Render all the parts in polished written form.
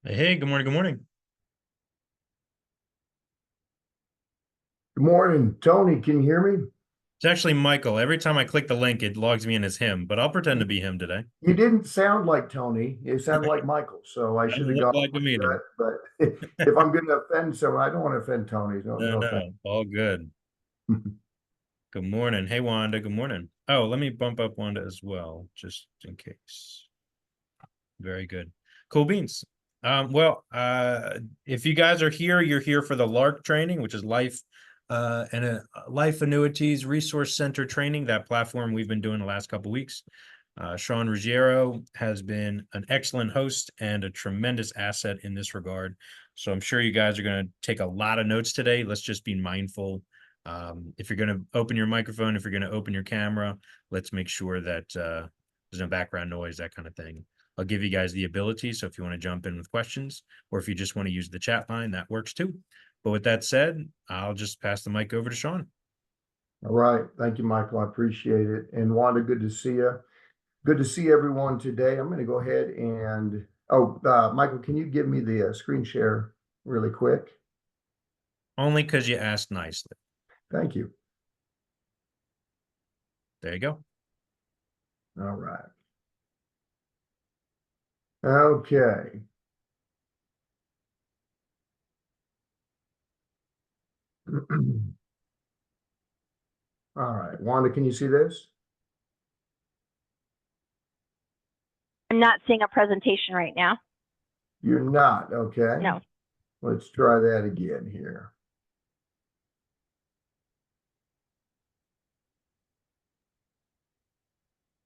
Hey, good morning. Good morning. Good morning, Tony. Can you hear me? It's actually Michael. Every time I click the link, it logs me in as him, but I'll pretend to be him today. You didn't sound like Tony. You sounded like Michael. So I should Doesn't have look gone like with him either. that. But if I'm going to offend someone, I don't want to offend Tony. No, No, no offense. no, all good. Good morning. Hey, Wanda. Good morning. Oh, let me bump up Wanda as well, just in case. Very good. Cool beans. If you guys are here, you're here for the LARC training, which is life annuities resource center training, that platform we've been doing the last couple of weeks. Sean Ruggiero has been an excellent host and a tremendous asset in this regard. So I'm sure you guys are going to take a lot of notes today. Let's just be mindful. If you're going to open your microphone, if you're going to open your camera, let's make sure that there's no background noise, that kind of thing. I'll give you guys the ability. So if you want to jump in with questions, or if you just want to use the chat line, that works too. But with that said, I'll just pass the mic over to Sean. All right. Thank you, Michael. I appreciate it. And Wanda, good to see you. Good to see everyone today. I'm going to go ahead and, Michael, can you give me the screen share really quick? Only because you asked nicely. Thank you. There you go. All right. Okay. All right. Wanda, can you see this? I'm not seeing a presentation right now. You're not. Okay. No. Let's try that again here.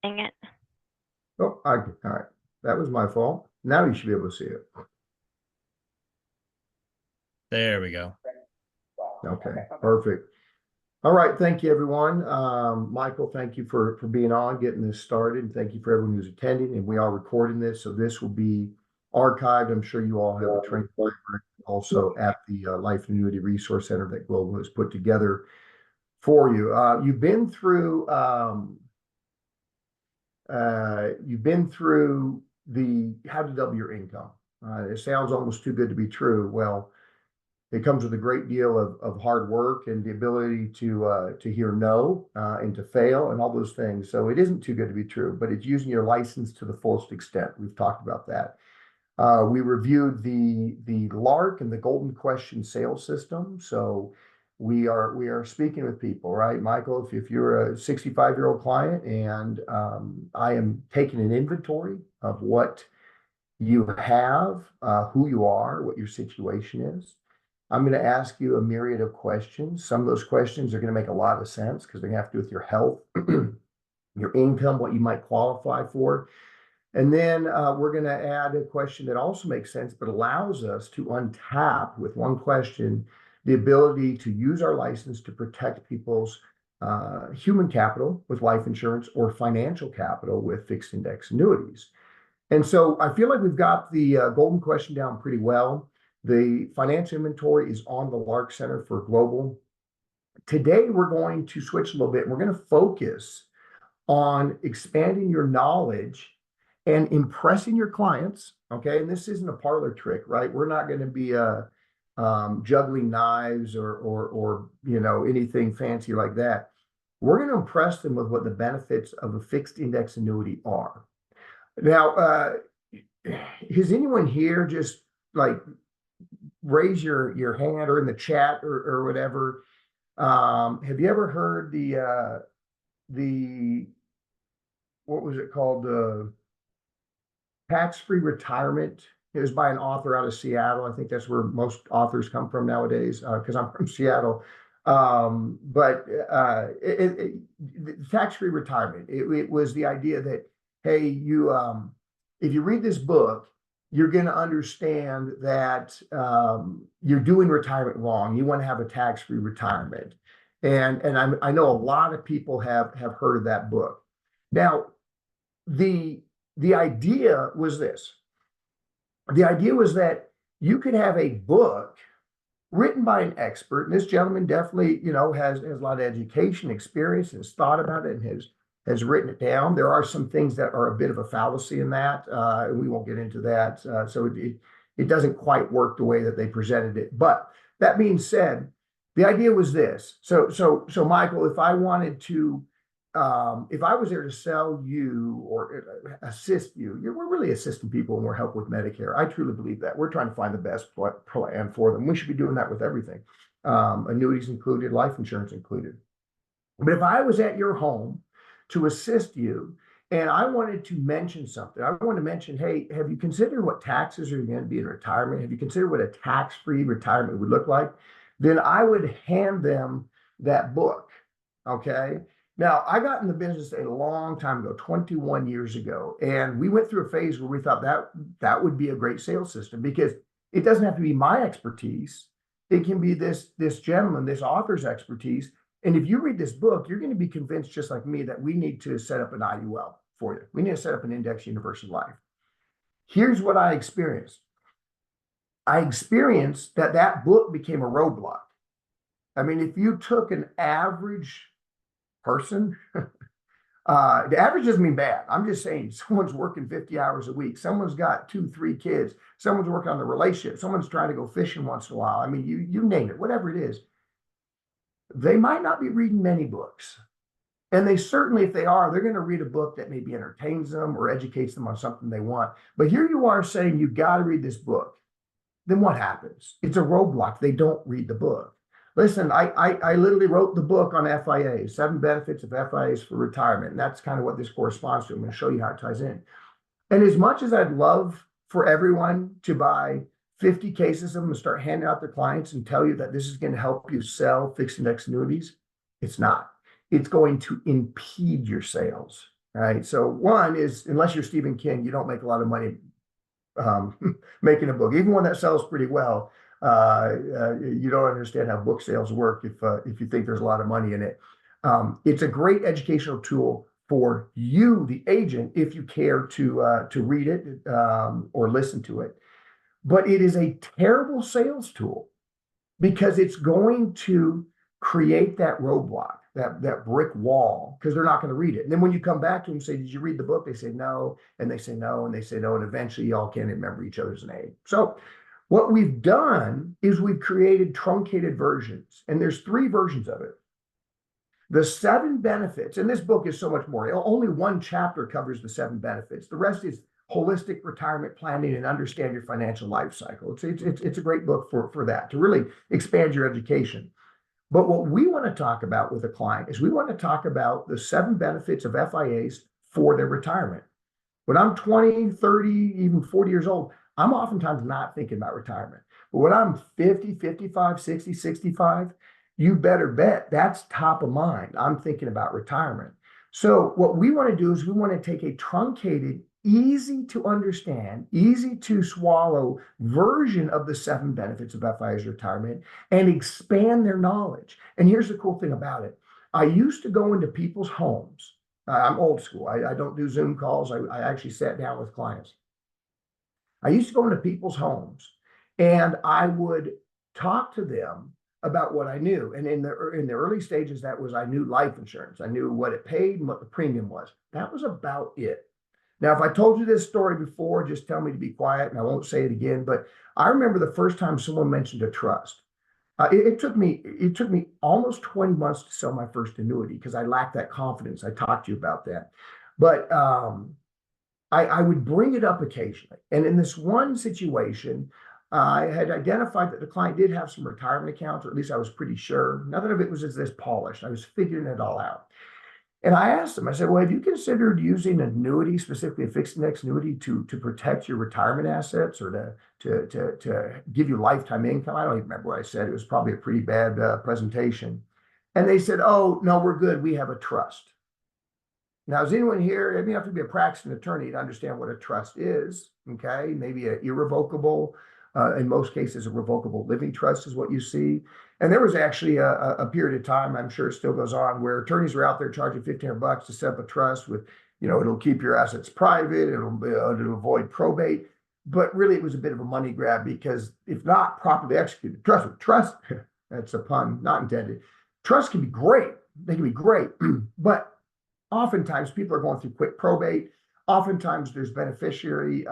Dang it. Oh, all right. That was my fault. Now you should be able to see it. There we go. Okay, perfect. All right, thank you, everyone. Michael, thank you for being on, getting this started. And thank you for everyone who's attending. And we are recording this, so this will be archived. I'm sure you all have a training library also at the Life Annuity Resource Center that Global has put together for you. You've been through the how to double your income. It sounds almost too good to be true. Well, it comes with a great deal of hard work and the ability to hear no and to fail and all those things. So it isn't too good to be true, but it's using your license to the fullest extent. We've talked about that. We reviewed the LARC and the Golden Question sales system. So we are speaking with people, right, Michael? If you're a 65-year-old client and I am taking an inventory of what you have, who you are, what your situation is. I'm going to ask you a myriad of questions. Some of those questions are going to make a lot of sense because they have to do with your health, your income, what you might qualify for. And then we're going to add a question that also makes sense, but allows us to untap with one question the ability to use our license to protect people's human capital with life insurance or financial capital with fixed index annuities. And so I feel like we've got the golden question down pretty well. The financial inventory is on the LARC Center for Global. Today, we're going to switch a little bit. We're going to focus on expanding your knowledge and impressing your clients. Okay. And this isn't a parlor trick, right? We're not going to be juggling knives or anything fancy like that. We're going to impress them with what the benefits of a fixed index annuity are. Now, has anyone here just like raise your hand or in the chat or whatever? Have you ever heard the what was it called? The tax-free retirement. It was by an author out of Seattle. I think that's where most authors come from nowadays, because I'm from Seattle. The tax-free retirement, it was the idea that, hey, if you read this book, you're going to understand that you're doing retirement wrong. You want to have a tax-free retirement. I know a lot of people have heard of that book. Now, the idea was this. The idea was that you could have a book written by an expert, and this gentleman definitely, has a lot of education, experience, and has thought about it and has written it down. There are some things that are a bit of a fallacy in that, and we won't get into that. it doesn't quite work the way that they presented it. But that being said, the idea was this. So Michael, if I wanted to, if I was there to sell you or assist you, we're really assisting people when we're helping with Medicare. I truly believe that. We're trying to find the best plan for them. We should be doing that with everything, annuities included, life insurance included. But if I was at your home to assist you and I wanted to mention something, I want to mention, hey, have you considered what taxes are going to be in retirement? Have you considered what a tax-free retirement would look like? Then I would hand them that book. Okay. Now, I got in the business a long time ago, 21 years ago, and we went through a phase where we thought that would be a great sales system because it doesn't have to be my expertise. It can be this gentleman, this author's expertise. And if you read this book, you're going to be convinced, just like me, that we need to set up an IUL for you. We need to set up an index universal life. Here's what I experienced. I experienced that book became a roadblock. I mean, if you took an average person, the average doesn't mean bad. I'm just saying someone's working 50 hours a week. Someone's got 2, 3 kids. Someone's working on the relationship. Someone's trying to go fishing once in a while. I mean, you name it, whatever it is. They might not be reading many books. And they certainly, if they are, they're going to read a book that maybe entertains them or educates them on something they want. But here you are saying you got to read this book. Then what happens? It's a roadblock. They don't read the book. Listen, I literally wrote the book on FIAs, 7 benefits of FIAs for retirement. And that's kind of what this corresponds to. I'm going to show you how it ties in. And as much as I'd love for everyone to buy 50 cases of them and start handing out their clients and tell you that this is going to help you sell fixed index annuities, it's not. It's going to impede your sales, right? So one is, unless you're Stephen King, you don't make a lot of money making a book. Even one that sells pretty well, you don't understand how book sales work if you think there's a lot of money in it. It's a great educational tool for you, the agent, if you care to read it or listen to it. But it is a terrible sales tool because it's going to create that roadblock, that brick wall, because they're not going to read it. And then when you come back to them and say, did you read the book? They say no, and they say no, and they say no, and eventually y'all can't remember each other's name. So what we've done is we've created truncated versions, and there's 3 versions of it. The 7 benefits, and this book is so much more. Only one chapter covers the 7 benefits. The rest is holistic retirement planning and understand your financial life cycle. It's a great book for that, to really expand your education. But what we want to talk about with a client is we want to talk about the 7 benefits of FIAs for their retirement. When I'm 20, 30, even 40 years old, I'm oftentimes not thinking about retirement. But when I'm 50, 55, 60, 65, you better bet that's top of mind. I'm thinking about retirement. So what we want to do is we want to take a truncated, easy to understand, easy to swallow version of the 7 benefits of FIA's retirement and expand their knowledge. And here's the cool thing about it. I used to go into people's homes. I'm old school. I don't do Zoom calls. I actually sat down with clients. I used to go into people's homes and I would talk to them about what I knew. And in the early stages, that was, I knew life insurance. I knew what it paid and what the premium was. That was about it. Now, if I told you this story before, just tell me to be quiet and I won't say it again. But I remember the first time someone mentioned a trust. It took me almost 20 months to sell my first annuity because I lacked that confidence. I talked to you about that. But I would bring it up occasionally. And in this one situation, I had identified that the client did have some retirement accounts, or at least I was pretty sure. None of it was as this polished. I was figuring it all out. And I asked him, I said, well, have you considered using an annuity, specifically a fixed index annuity, to protect your retirement assets or to give you lifetime income? I don't even remember what I said. It was probably a pretty bad presentation. And they said, oh, no, we're good. We have a trust. Now, is anyone here, you have to be a practicing attorney to understand what a trust is, okay? Maybe an irrevocable, in most cases, a revocable living trust is what you see. And there was actually a period of time, I'm sure it still goes on, where attorneys were out there charging $1,500 to set up a trust with, it'll keep your assets private, it'll avoid probate. But really, it was a bit of a money grab because if not properly executed, trust, that's a pun, not intended. Trust can be great. They can be great, but oftentimes people are going through quick probate. Oftentimes there's beneficiary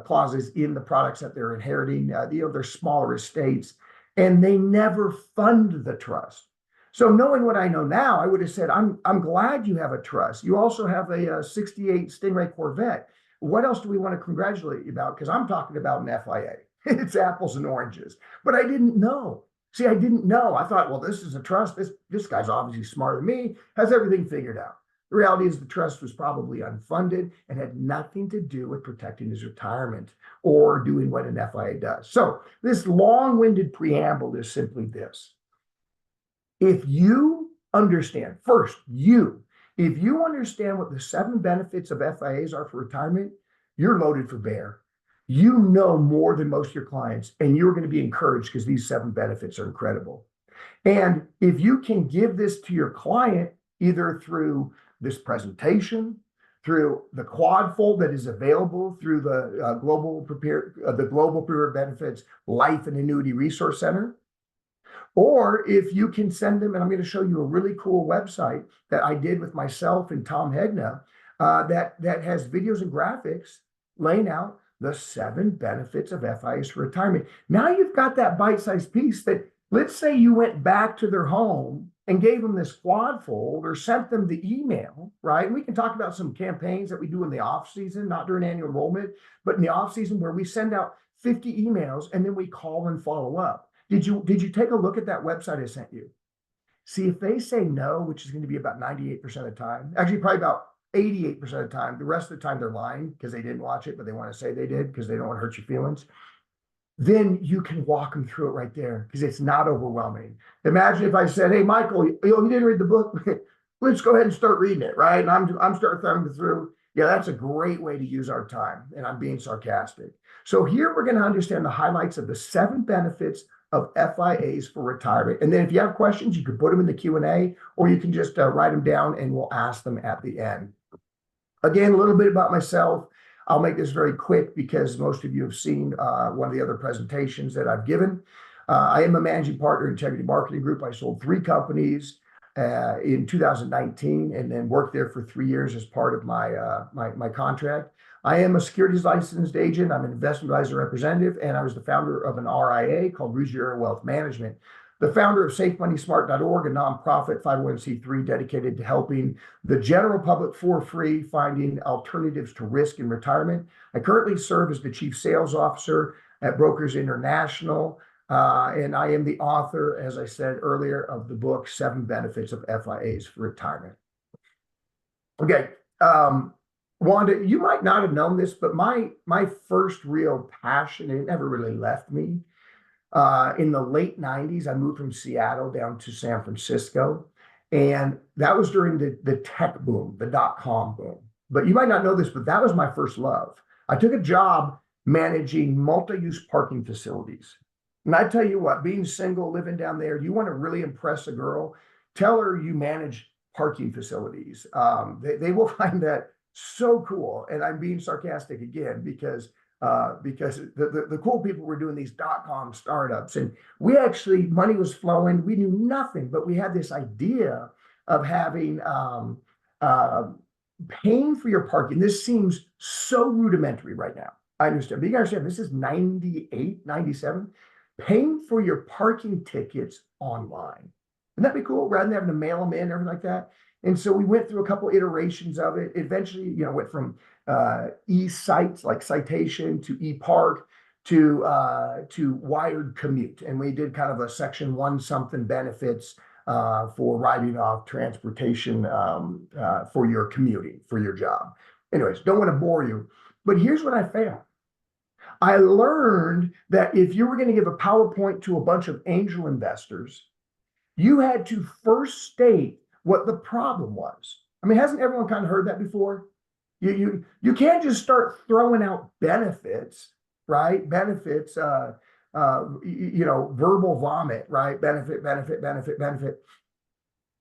clauses in the products that they're inheriting. They're smaller estates, and they never fund the trust. So knowing what I know now, I would have said, I'm glad you have a trust. You also have a 68 Stingray Corvette. What else do we want to congratulate you about? Because I'm talking about an FIA. It's apples and oranges. But I didn't know. See, I didn't know. I thought, well, this is a trust. This guy's obviously smarter than me, has everything figured out. The reality is the trust was probably unfunded and had nothing to do with protecting his retirement or doing what an FIA does. So this long-winded preamble is simply this. If you understand, if you understand what the 7 benefits of FIAs are for retirement, you're loaded for bear. You know more than most of your clients, and you're going to be encouraged because these 7 benefits are incredible. And if you can give this to your client, either through this presentation, through the quad fold that is available through the Global Prepared Benefits Life and Annuity Resource Center, or if you can send them, and I'm going to show you a really cool website that I did with myself and Tom Hegna that has videos and graphics laying out the 7 benefits of FIAs for retirement. Now you've got that bite-sized piece that, let's say you went back to their home and gave them this quad fold or sent them the email, right? And we can talk about some campaigns that we do in the off season, not during annual enrollment, but in the off season where we send out 50 emails and then we call and follow up. Did you take a look at that website I sent you? See, if they say no, which is going to be about 98% of the time, actually probably about 88% of the time, the rest of the time they're lying because they didn't watch it, but they want to say they did because they don't want to hurt your feelings. Then you can walk them through it right there because it's not overwhelming. Imagine if I said, hey, Michael, you didn't read the book. Let's go ahead and start reading it, right? And I'm starting thumbing through. Yeah, that's a great way to use our time. And I'm being sarcastic. So here we're going to understand the highlights of the 7 benefits of FIAs for retirement. And then if you have questions, you can put them in the Q&A, or you can just write them down and we'll ask them at the end. Again, a little bit about myself. I'll make this very quick because most of you have seen one of the other presentations that I've given. I am a managing partner in Integrity Marketing Group. I sold 3 companies in 2019 and then worked there for 3 years as part of my contract. I am a securities licensed agent. I'm an investment advisor representative, and I was the founder of an RIA called Ruggiero Wealth Management, the founder of SafeMoneySmart.org, a nonprofit 501c3 dedicated to helping the general public for free finding alternatives to risk in retirement. I currently serve as the chief sales officer at Brokers International, and I am the author, as I said earlier, of the book 7 Benefits of FIAs for Retirement. Okay. Wanda, you might not have known this, but my first real passion, it never really left me. In the late 90s, I moved from Seattle down to San Francisco. And that was during the tech boom, the .com boom. But you might not know this, but that was my first love. I took a job managing multi-use parking facilities. And I tell you what, being single, living down there, you want to really impress a girl, tell her you manage parking facilities. They will find that so cool. And I'm being sarcastic again because the cool people were doing these .com startups, and we actually, money was flowing. We knew nothing, but we had this idea of having paying for your parking. This seems so rudimentary right now. I understand, but you gotta understand, this is 98, 97, paying for your parking tickets online. Wouldn't that be cool? Rather than having to mail them in and everything like that. And so we went through a couple iterations of it. Eventually, went from e-sites like Citation to e-park to wired commute. And we did kind of a section 1 something benefits for writing off transportation for your commuting, for your job. Anyways, don't want to bore you, but here's what I found. I learned that if you were going to give a PowerPoint to a bunch of angel investors, you had to first state what the problem was. I mean, hasn't everyone kind of heard that before? You can't just start throwing out benefits, right? Benefits, verbal vomit, right? Benefit.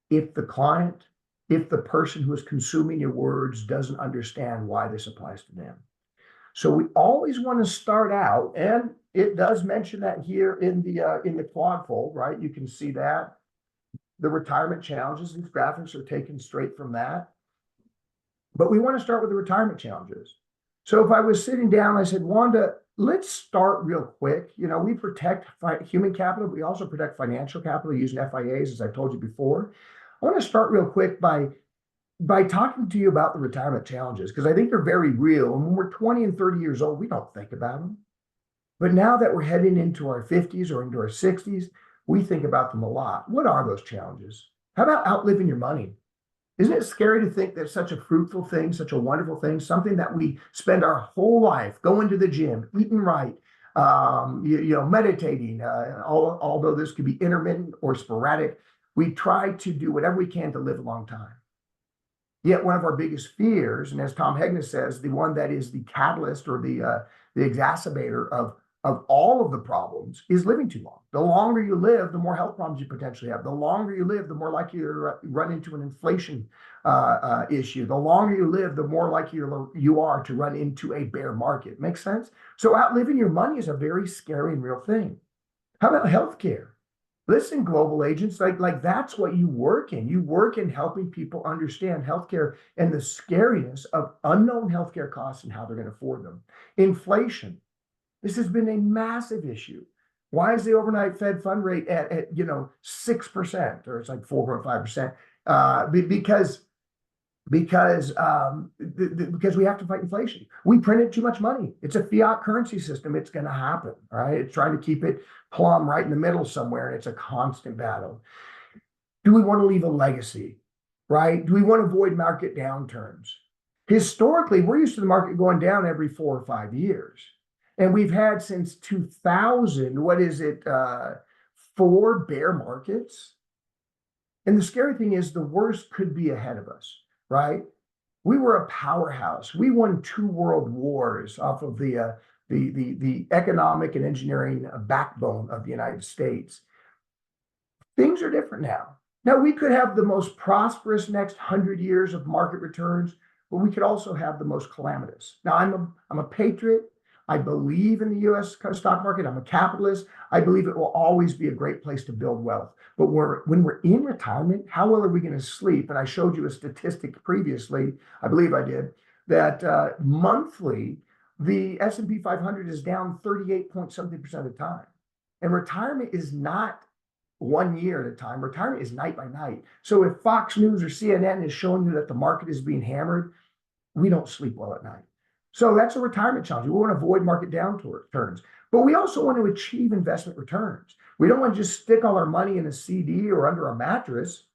If the person who is consuming your words doesn't understand why this applies to them. So we always want to start out, and it does mention that here in the quad fold, right? You can see that. The retirement challenges, these graphics are taken straight from that. But we want to start with the retirement challenges. So if I was sitting down, I said, Wanda, let's start real quick. You know, we protect human capital, but we also protect financial capital using FIAs, as I told you before. I want to start real quick by talking to you about the retirement challenges, because I think they're very real. And when we're 20 and 30 years old, we don't think about them. But now that we're heading into our 50s or into our 60s, we think about them a lot. What are those challenges? How about outliving your money? Isn't it scary to think that such a fruitful thing, such a wonderful thing, something that we spend our whole life going to the gym, eating right, meditating, although this could be intermittent or sporadic, we try to do whatever we can to live a long time. Yet one of our biggest fears, and as Tom Hegnes says, the one that is the catalyst or the exacerbator of all of the problems is living too long. The longer you live, the more health problems you potentially have. The longer you live, the more likely you run into an inflation issue. The longer you live, the more likely you are to run into a bear market. Make sense? So outliving your money is a very scary and real thing. How about healthcare? Listen, global agents, like that's what you work in. You work in helping people understand healthcare and the scariness of unknown healthcare costs and how they're going to afford them. Inflation. This has been a massive issue. Why is the overnight Fed fund rate at 6%, or it's like 4.5%? Because we have to fight inflation. We printed too much money. It's a fiat currency system. It's going to happen, right? It's trying to keep it plumb right in the middle somewhere, and it's a constant battle. Do we want to leave a legacy, right? Do we want to avoid market downturns? Historically, we're used to the market going down every 4 or 5 years. And we've had since 2000, 4 bear markets. And the scary thing is the worst could be ahead of us, right? We were a powerhouse. We won 2 world wars off of the economic and engineering backbone of the United States. Things are different now. Now, we could have the most prosperous next 100 years of market returns, but we could also have the most calamitous. Now, I'm a patriot. I believe in the U.S. stock market. I'm a capitalist. I believe it will always be a great place to build wealth. But when we're in retirement, how well are we going to sleep? And I showed you a statistic previously, I believe I did, that monthly, the S&P 500 is down 38-point-something% of the time. And retirement is not 1 year at a time. Retirement is night by night. So if Fox News or CNN is showing you that the market is being hammered, we don't sleep well at night. So that's a retirement challenge. We want to avoid market downturns, but we also want to achieve investment returns. We don't want to just stick all our money in a CD or under a mattress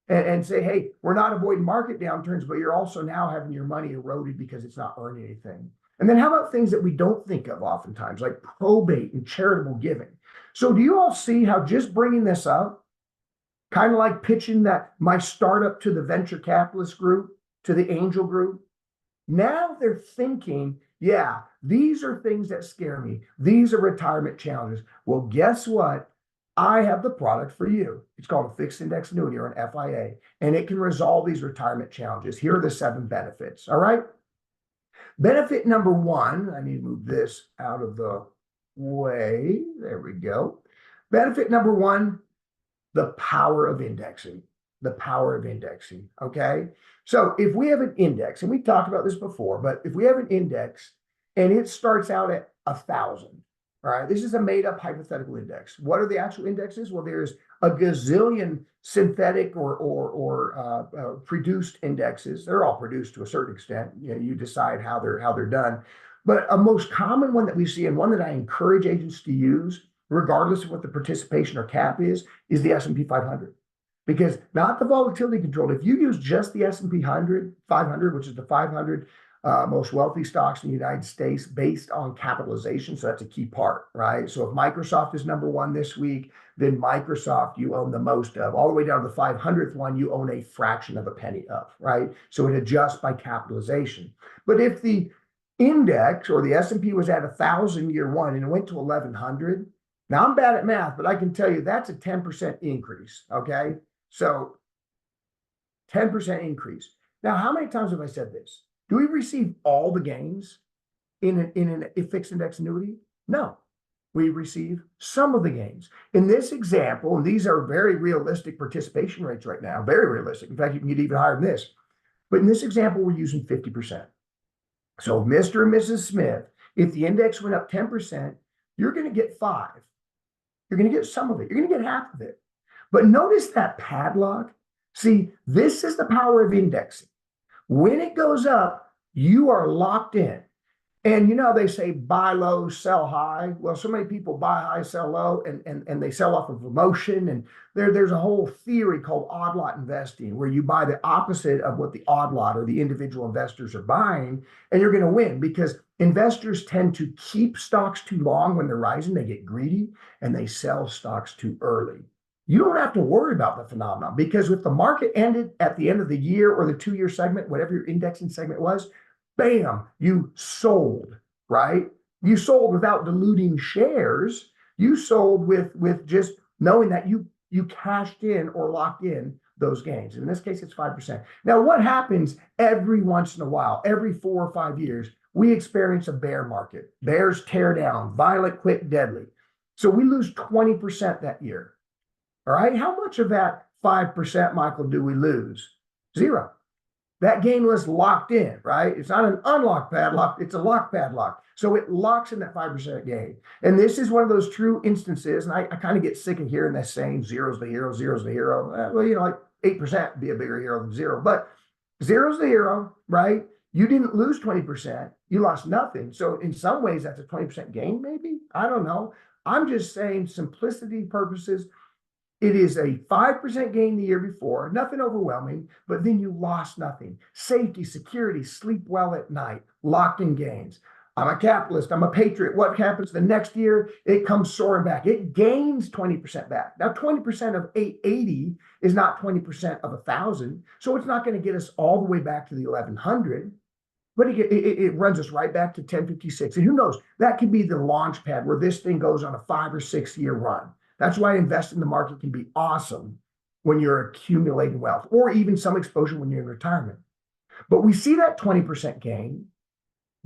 and say, hey, we're not avoiding market downturns, but you're also now having your money eroded because it's not earning anything. And then how about things that we don't think of oftentimes, like probate and charitable giving? So do you all see how just bringing this up, kind of like pitching my startup to the venture capitalist group, to the angel group, now they're thinking, yeah, these are things that scare me. These are retirement challenges. Well, guess what? I have the product for you. It's called a fixed index annuity or an FIA, and it can resolve these retirement challenges. Here are the 7 benefits. All right. Benefit number 1, I need to move this out of the way. There we go. Benefit number 1, the power of indexing. The power of indexing. Okay. So if we have an index, and we talked about this before, but if we have an index and it starts out at 1,000, all right, this is a made up hypothetical index. What are the actual indexes? Well, there's a gazillion synthetic or produced indexes. They're all produced to a certain extent. You decide how they're done. But a most common one that we see, and one that I encourage agents to use, regardless of what the participation or cap is the S&P 500. Because not the volatility control. If you use just the S&P 500, which is the 500 most wealthy stocks in the United States based on capitalization, so that's a key part, right? So if Microsoft is number 1 this week, then Microsoft you own the most of. All the way down to the 500th one, you own a fraction of a penny of, right? So it adjusts by capitalization. But if the index or the S&P was at 1,000 year 1 and it went to 1,100, now I'm bad at math, but I can tell you that's a 10% increase, okay? So 10% increase. Now, how many times have I said this? Do we receive all the gains in a fixed index annuity? No, we receive some of the gains. In this example, and these are very realistic participation rates right now, very realistic. In fact, you can get even higher than this. But in this example, we're using 50%. So Mr. and Mrs. Smith, if the index went up 10%, you're going to get 5. You're going to get some of it. You're going to get half of it. But notice that padlock. See, this is the power of indexing. When it goes up, you are locked in. And you know, they say buy low, sell high. Well, so many people buy high, sell low, and they sell off of emotion. And there's a whole theory called odd lot investing, where you buy the opposite of what the odd lot or the individual investors are buying, and you're going to win, because investors tend to keep stocks too long when they're rising. They get greedy and they sell stocks too early. You don't have to worry about the phenomenon, because if the market ended at the end of the year or the 2-year segment, whatever your indexing segment was, bam, you sold, right? You sold without diluting shares. You sold with just knowing that you cashed in or locked in those gains. In this case, it's 5%. Now, what happens every once in a while, every 4 or 5 years, we experience a bear market. Bears tear down, violent, quick, deadly. So we lose 20% that year. All right. How much of that 5%, Michael, do we lose? 0. That gain was locked in, right? It's not an unlocked padlock, it's a locked padlock. So it locks in that 5% gain. And this is one of those true instances, and I kind of get sick of hearing this saying, zero's the hero, zero's the hero. Well, you know, like 8% would be a bigger hero than 0, but zero's the hero, right? You didn't lose 20%, you lost nothing. So in some ways, that's a 20% gain, maybe? I don't know. I'm just saying, simplicity purposes, it is a 5% gain the year before, nothing overwhelming, but then you lost nothing. Safety, security, sleep well at night, locked in gains. I'm a capitalist, I'm a patriot. What happens the next year? It comes soaring back. It gains 20% back. Now, 20% of 880 is not 20% of 1,000. So it's not going to get us all the way back to the 1,100. But it runs us right back to 1056. And who knows, that could be the launch pad where this thing goes on a 5 or 6 year run. That's why investing in the market can be awesome when you're accumulating wealth, or even some exposure when you're in retirement. But we see that 20% gain.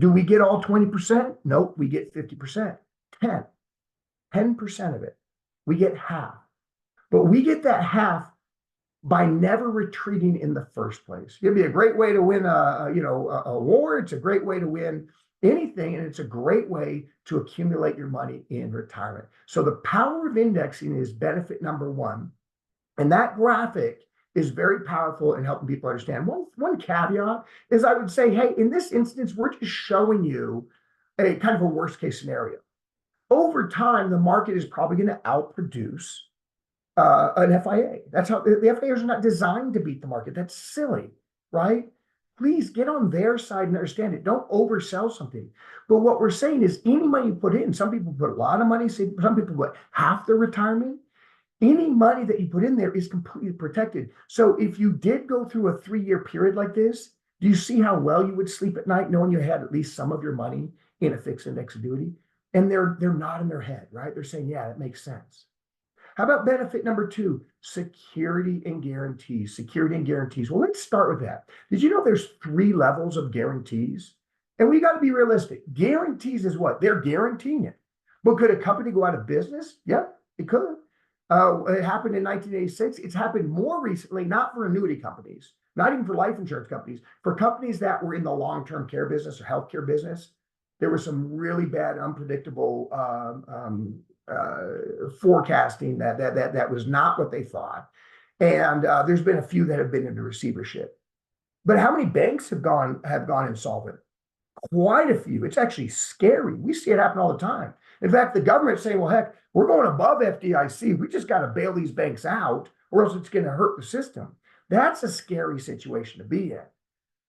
Do we get all 20%? Nope, we get 50%, 10% of it. We get half. But we get that half by never retreating in the first place. It'd be a great way to win a war. It's a great way to win anything, and it's a great way to accumulate your money in retirement. So the power of indexing is benefit number 1. And that graphic is very powerful in helping people understand. One caveat is, I would say, hey, in this instance, we're just showing you a kind of a worst case scenario. Over time, the market is probably going to outproduce an FIA. That's how the FIAs are not designed to beat the market. That's silly, right? Please get on their side and understand it. Don't oversell something. But what we're saying is, any money you put in, some people put a lot of money, some people put half their retirement. Any money that you put in there is completely protected. So if you did go through a 3-year period like this, do you see how well you would sleep at night knowing you had at least some of your money in a fixed index annuity? And they're nodding their head, right? They're saying, yeah, that makes sense. How about benefit number 2? Security and guarantees. Security and guarantees. Well, let's start with that. Did you know there's 3 levels of guarantees? And we got to be realistic. Guarantees is what? They're guaranteeing it. But could a company go out of business? Yeah, it could. It happened in 1986. It's happened more recently, not for annuity companies, not even for life insurance companies, for companies that were in the long-term care business or healthcare business. There was some really bad, unpredictable forecasting that was not what they thought. And there's been a few that have been into receivership. But how many banks have gone insolvent? Quite a few. It's actually scary. We see it happen all the time. In fact, the government's saying, well, heck, we're going above FDIC. We just got to bail these banks out, or else it's going to hurt the system. That's a scary situation to be in.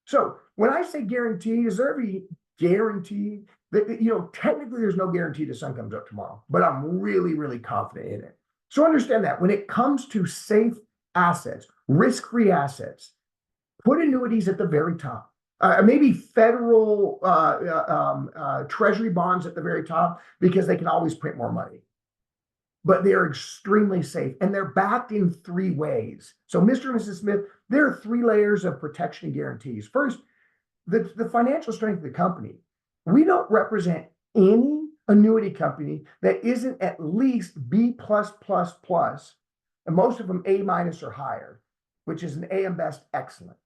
So when I say guarantee, is there every guarantee that, technically there's no guarantee the sun comes up tomorrow, but I'm really, really confident in it. So understand that when it comes to safe assets, risk-free assets, put annuities at the very top. Maybe federal treasury bonds at the very top, because they can always print more money. But they're extremely safe, and they're backed in 3 ways. So Mr. and Mrs. Smith, there are 3 layers of protection and guarantees. First, the financial strength of the company. We don't represent any annuity company that isn't at least B+++, and most of them A- or higher, which is an AM Best excellent.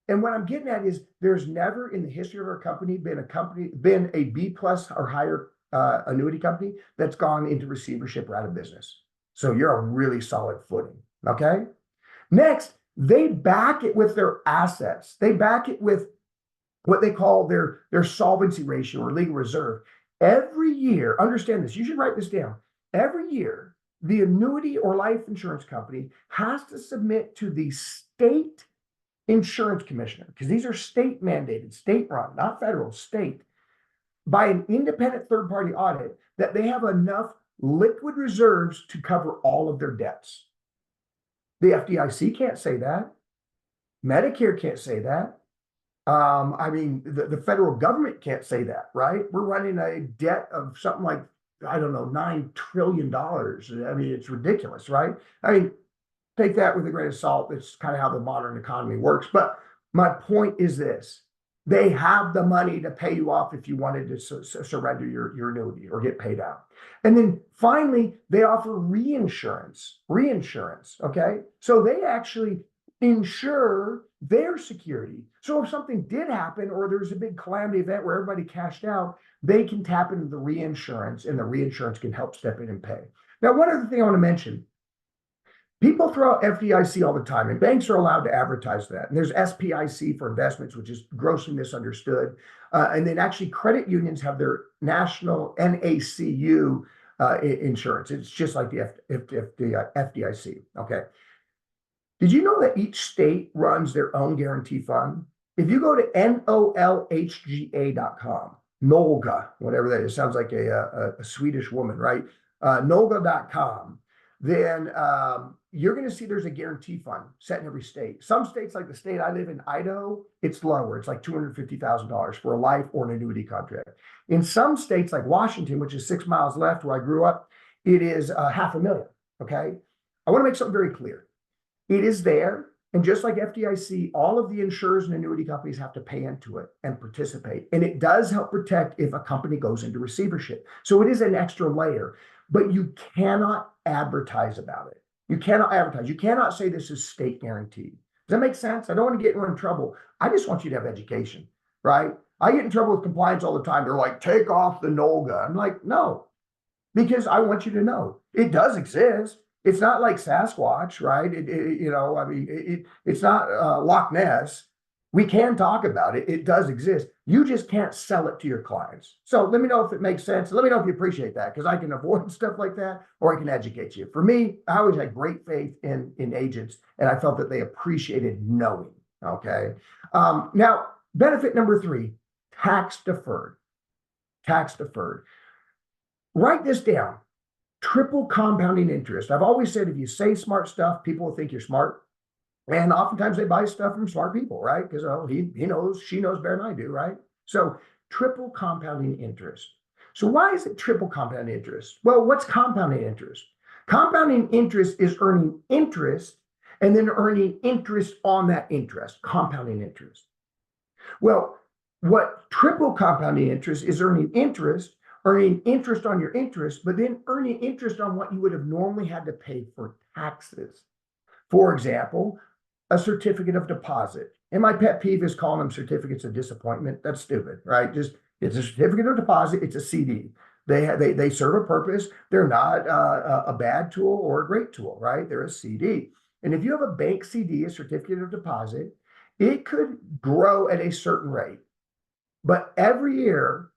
And what I'm getting at is there's never in the history of our company been a B plus or higher annuity company that's gone into receivership or out of business. So you're a really solid footing. Okay. Next, they back it with their assets. They back it with what they call their solvency ratio or legal reserve. Every year, understand this, you should write this down. Every year, the annuity or life insurance company has to submit to the state insurance commissioner, because these are state mandated, state run, not federal, state, by an independent third party audit, that they have enough liquid reserves to cover all of their debts. The FDIC can't say that. Medicare can't say that. I mean, the federal government can't say that, right? We're running a debt of something like, I don't know, $9 trillion. I mean, it's ridiculous, right? I mean, take that with a grain of salt. That's kind of how the modern economy works. But my point is this: they have the money to pay you off if you wanted to surrender your annuity or get paid out. And then finally, they offer reinsurance. Okay. So they actually insure their security. So if something did happen or there's a big calamity event where everybody cashed out, they can tap into the reinsurance and the reinsurance can help step in and pay. Now, one other thing I want to mention. People throw out FDIC all the time, and banks are allowed to advertise that. And there's SPIC for investments, which is grossly misunderstood. And then actually credit unions have their national NACU insurance. It's just like the FDIC. Okay. Did you know that each state runs their own guarantee fund? If you go to NOLHGA.com, Nolga, whatever that is, sounds like a Swedish woman, right? Nolga.com, then you're going to see there's a guarantee fund set in every state. Some states, like the state I live in, Idaho, it's lower. It's like $250,000 for a life or an annuity contract. In some states like Washington, which is 6 miles left where I grew up, it is $500,000. Okay. I want to make something very clear. It is there. And just like FDIC, all of the insurers and annuity companies have to pay into it and participate. And it does help protect if a company goes into receivership. So it is an extra layer, but you cannot advertise about it. You cannot advertise. You cannot say this is state guaranteed. Does that make sense? I don't want to get anyone in trouble. I just want you to have education, right? I get in trouble with compliance all the time. They're like, take off the NOLGA. I'm like, no, because I want you to know it does exist. It's not like Sasquatch, right? It's not Loch Ness. We can talk about it. It does exist. You just can't sell it to your clients. So let me know if it makes sense. Let me know if you appreciate that, because I can avoid stuff like that, or I can educate you. For me, I always had great faith in agents, and I felt that they appreciated knowing. Okay. Now, benefit number 3, tax deferred. Tax deferred. Write this down. Triple compounding interest. I've always said if you say smart stuff, people will think you're smart. And oftentimes they buy stuff from smart people, right? Because he knows, she knows better than I do, right? So triple compounding interest. So why is it triple compounding interest? Well, what's compounding interest? Compounding interest is earning interest and then earning interest on that interest, compounding interest. Well, what triple compounding interest is earning interest on your interest, but then earning interest on what you would have normally had to pay for taxes. For example, a certificate of deposit. And my pet peeve is calling them certificates of disappointment. That's stupid, right? Just, it's a certificate of deposit. It's a CD. They serve a purpose. They're not a bad tool or a great tool, right? They're a CD. And if you have a bank CD, a certificate of deposit, it could grow at a certain rate. But every year,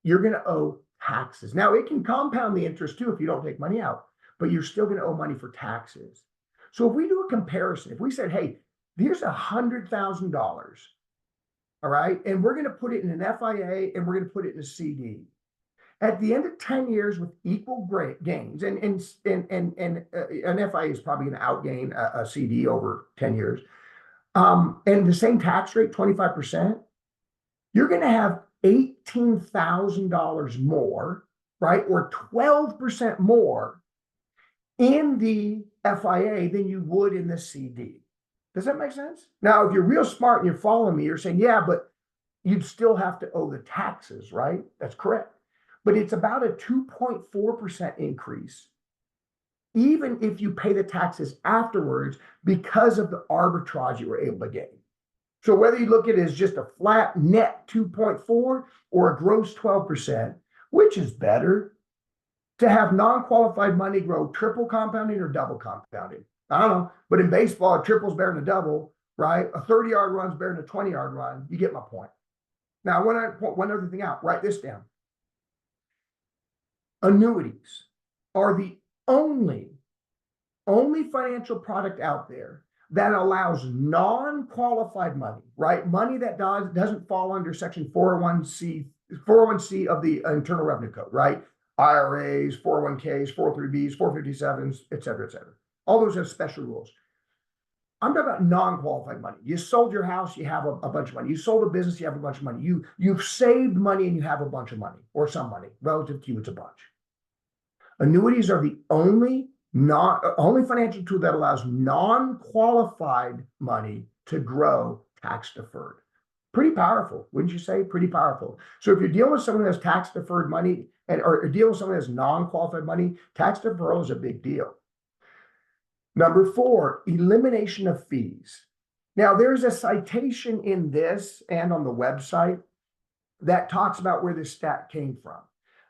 you're going to owe taxes. Now, it can compound the interest too if you don't take money out, but you're still going to owe money for taxes. So if we do a comparison, if we said, hey, here's $100,000, all right, and we're going to put it in an FIA and we're going to put it in a CD. At the end of 10 years with equal gains, and an FIA is probably going to outgain a CD over 10 years, and the same tax rate, 25%, you're going to have $18,000 more, right? Or 12% more in the FIA than you would in the CD. Does that make sense? Now, if you're real smart and you're following me, you're saying, yeah, but you'd still have to owe the taxes, right? That's correct. But it's about a 2.4% increase, even if you pay the taxes afterwards because of the arbitrage you were able to gain. So whether you look at it as just a flat net 2.4 or a gross 12%, which is better? To have non-qualified money grow triple compounding or double compounding? I don't know, but in baseball, a triple's better than a double, right? A 30-yard run's better than a 20-yard run. You get my point. Now, I want to point one other thing out. Write this down. Annuities are the only financial product out there that allows non-qualified money, right? Money that doesn't fall under section 401c of the Internal Revenue Code, right? IRAs, 401ks, 403bs, 457s, et cetera, et cetera. All those have special rules. I'm talking about non-qualified money. You sold your house, you have a bunch of money. You sold a business, you have a bunch of money. You've saved money and you have a bunch of money, or some money. Relative to you, it's a bunch. Annuities are the only financial tool that allows non-qualified money to grow tax deferred. Pretty powerful, wouldn't you say? Pretty powerful. So if you're dealing with someone who has tax deferred money or dealing with someone who has non-qualified money, tax deferral is a big deal. Number 4, elimination of fees. Now, there's a citation in this and on the website that talks about where this stat came from.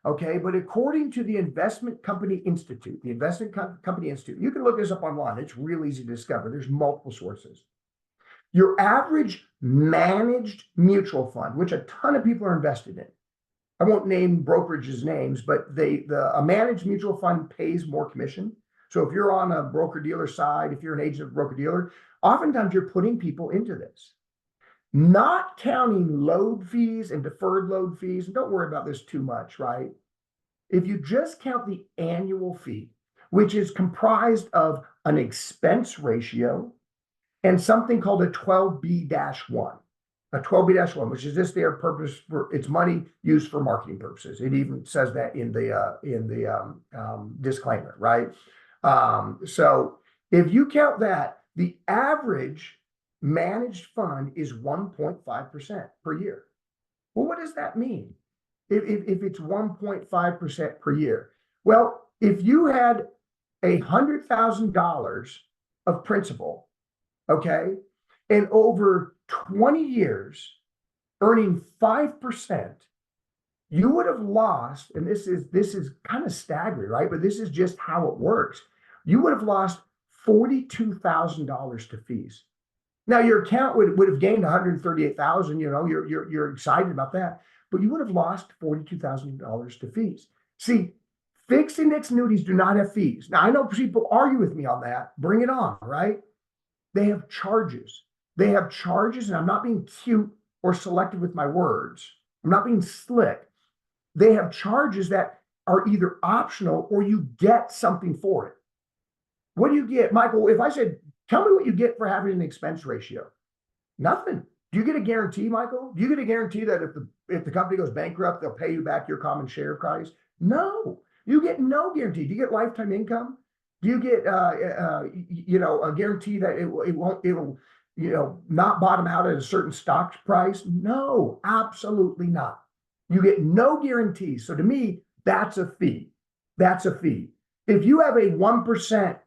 Okay, but according to the Investment Company Institute, you can look this up online. It's real easy to discover. There's multiple sources. Your average managed mutual fund, which a ton of people are invested in. I won't name brokerages' names, but a managed mutual fund pays more commission. So if you're on a broker-dealer side, if you're an agent of broker-dealer, oftentimes you're putting people into this. Not counting load fees and deferred load fees, and don't worry about this too much, right? If you just count the annual fee, which is comprised of an expense ratio and something called a 12B-1. A 12B-1, which is just their purpose for it's money used for marketing purposes. It even says that in the disclaimer, right? So if you count that, the average managed fund is 1.5% per year. Well, what does that mean? If it's 1.5% per year? Well, if you had $100,000 of principal, okay, and over 20 years earning 5%, you would have lost, and this is kind of staggering, right? But this is just how it works. You would have lost $42,000 to fees. Now your account would have gained $138,000. You know, you're excited about that, but you would have lost $42,000 to fees. See, fixed index annuities do not have fees. Now I know people argue with me on that. Bring it on, right? They have charges. They have charges, and I'm not being cute or selective with my words. I'm not being slick. They have charges that are either optional or you get something for it. What do you get, Michael? If I said, tell me what you get for having an expense ratio. Nothing. Do you get a guarantee, Michael? Do you get a guarantee that if the company goes bankrupt, they'll pay you back your common share price? No, you get no guarantee. Do you get lifetime income? Do you get a guarantee that it'll not bottom out at a certain stock price? No, absolutely not. You get no guarantees. So to me, that's a fee. That's a fee. If you have a 1%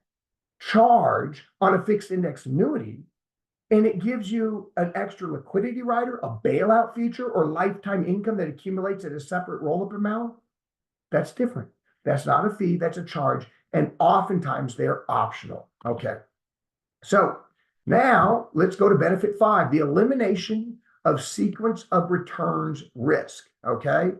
charge on a fixed index annuity, and it gives you an extra liquidity rider, a bailout feature, or lifetime income that accumulates at a separate roll-up amount, that's different. That's not a fee, that's a charge. And oftentimes they're optional. Okay. So now let's go to benefit 5, the elimination of sequence of returns risk. Okay.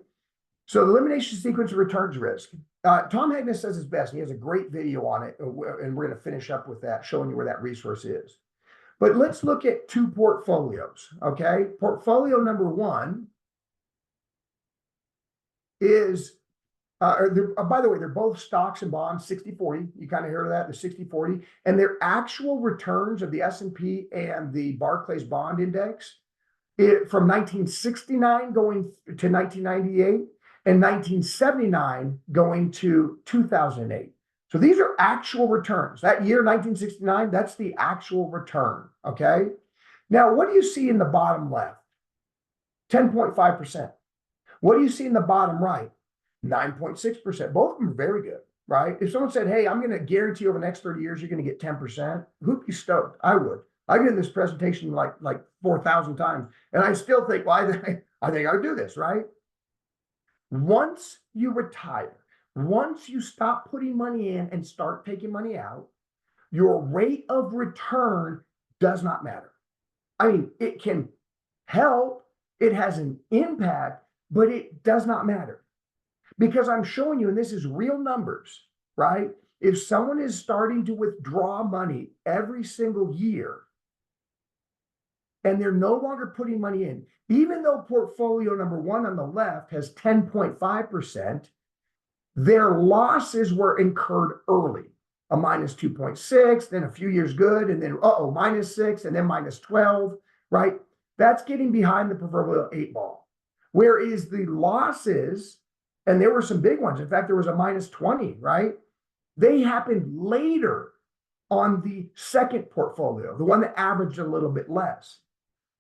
So the elimination sequence of returns risk. Tom Hagnes says it's best. He has a great video on it, and we're going to finish up with that, showing you where that resource is. But let's look at 2 portfolios. Okay. Portfolio number 1 is, by the way, they're both stocks and bonds, 60-40. You kind of heard of that, the 60-40. And their actual returns of the S&P and the Barclays Bond Index from 1969 going to 1998 and 1979 going to 2008. So these are actual returns. That year, 1969, that's the actual return, okay? Now, what do you see in the bottom left? 10.5%. What do you see in the bottom right? 9.6%. Both of them are very good, right? If someone said, hey, I'm going to guarantee over the next 30 years, you're going to get 10%, who'd be stoked? I would. I get this presentation like 4,000 times, and I still think, well, I think I would do this, right? Once you retire, once you stop putting money in and start taking money out, your rate of return does not matter. I mean, it can help, it has an impact, but it does not matter. Because I'm showing you, and this is real numbers, right? If someone is starting to withdraw money every single year and they're no longer putting money in, even though portfolio number one on the left has 10.5%, their losses were incurred early. A minus 2.6, then a few years good, and then minus 6, and then minus 12, right? That's getting behind the proverbial 8 ball. Whereas the losses, and there were some big ones. In fact, there was a minus 20, right? They happened later on the second portfolio, the one that averaged a little bit less.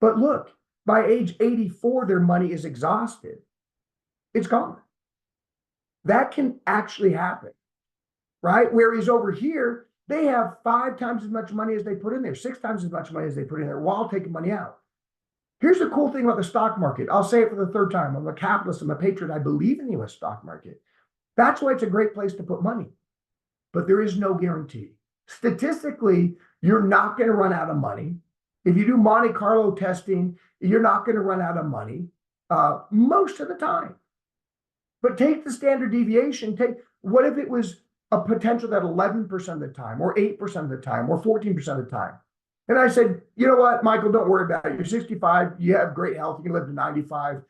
But look, by age 84, their money is exhausted. It's gone. That can actually happen, right? Whereas over here, they have 5 times as much money as they put in there, 6 times as much money as they put in there while taking money out. Here's the cool thing about the stock market. I'll say it for the third time. I'm a capitalist, I'm a patriot. I believe in the US stock market. That's why it's a great place to put money. But there is no guarantee. Statistically, you're not going to run out of money. If you do Monte Carlo testing, you're not going to run out of money most of the time. But take the standard deviation. What if it was a potential that 11% of the time, or 8% of the time, or 14% of the time? And I said, you know what, Michael, don't worry about it. You're 65, you have great health, you can live to 95.